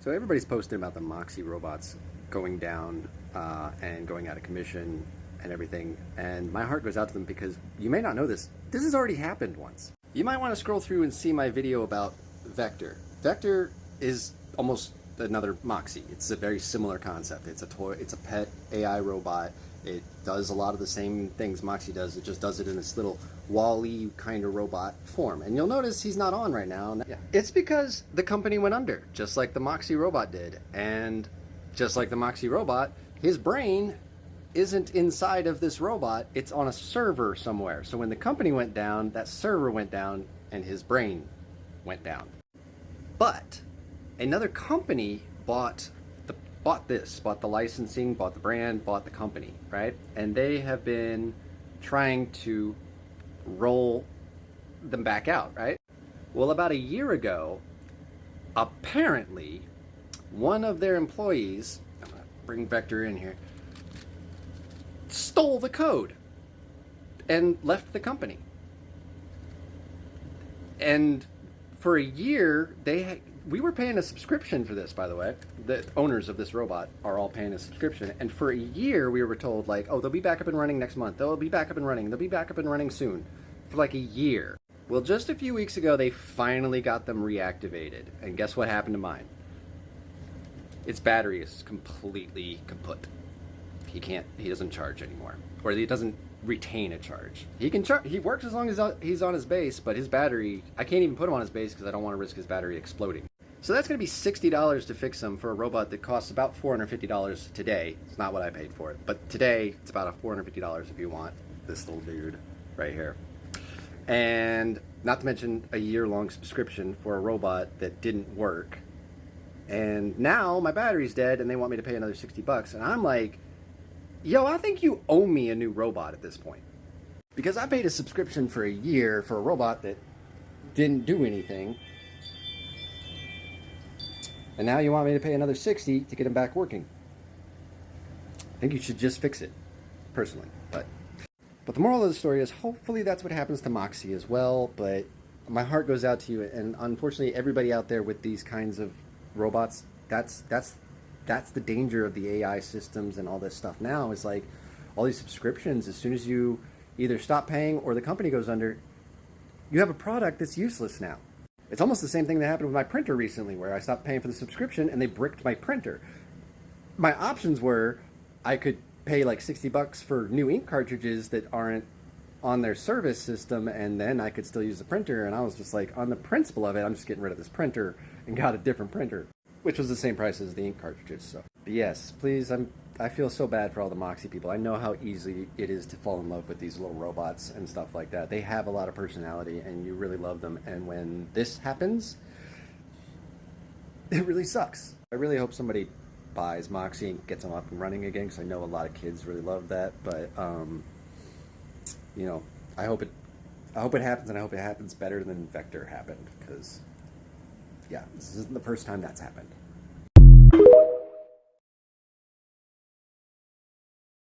So everybody's posting about the Moxie robots going down and going out of commission and everything. And my heart goes out to them because you may not know this. This has already happened once. You might want to scroll through and see my video about Vector. Vector is almost another Moxie. It's a very similar concept. It's a toy, it's a pet AI robot. It does a lot of the same things Moxie does. It just does it in this little Wall-E kind of robot form. And you'll notice he's not on right now. Yeah. It's because the company went under, just like the Moxie robot did. And just like the Moxie robot, his brain isn't inside of this robot. It's on a server somewhere. So when the company went down, that server went down and his brain went down. But another company bought the licensing, bought the brand, bought the company, right? And they have been trying to roll them back out, right? Well, about a year ago, apparently, one of their employees, I'm gonna bring Vector in here, stole the code and left the company. And for a year, we were paying a subscription for this, by the way. The owners of this robot are all paying a subscription. And for a year, we were told, like, oh, they'll be back up and running next month. They'll be back up and running. They'll be back up and running soon. For like a year. Well, just a few weeks ago, they finally got them reactivated. And guess what happened to mine? Its battery is completely kaput. He doesn't charge anymore. Or he doesn't retain a charge. He can charge. He works as long as he's on his base, but his battery, I can't even put him on his base because I don't want to risk his battery exploding. So that's going to be $60 to fix him for a robot that costs about $450 today. It's not what I paid for it, but today it's about $450 if you want this little dude right here. And not to mention a year-long subscription for a robot that didn't work. And now my battery's dead and they want me to pay another 60 bucks. And I'm like, yo, I think you owe me a new robot at this point. Because I paid a subscription for a year for a robot that didn't do anything. And now you want me to pay another 60 to get him back working. I think you should just fix it, personally. But the moral of the story is hopefully that's what happens to Moxie as well. But my heart goes out to you. And unfortunately, everybody out there with these kinds of robots, that's the danger of the AI systems and all this stuff now is like all these subscriptions, as soon as you either stop paying or the company goes under, you have a product that's useless now. It's almost the same thing that happened with my printer recently where I stopped paying for the subscription and they bricked my printer. My options were I could pay like 60 bucks for new ink cartridges that aren't on their service system and then I could still use the printer, and I was just like, on the principle of it, I'm just getting rid of this printer and got a different printer, which was the same price as the ink cartridges. So but yes, please, I feel so bad for all the Moxie people. I know how easy it is to fall in love with these little robots and stuff like that. They have a lot of personality and you really love them, and when this happens, it really sucks. I really hope somebody buys Moxie and gets them up and running again, because I know a lot of kids really love that. But you know, I hope it happens, and I hope it happens better than Vector happened, because yeah, this isn't the first time that's happened.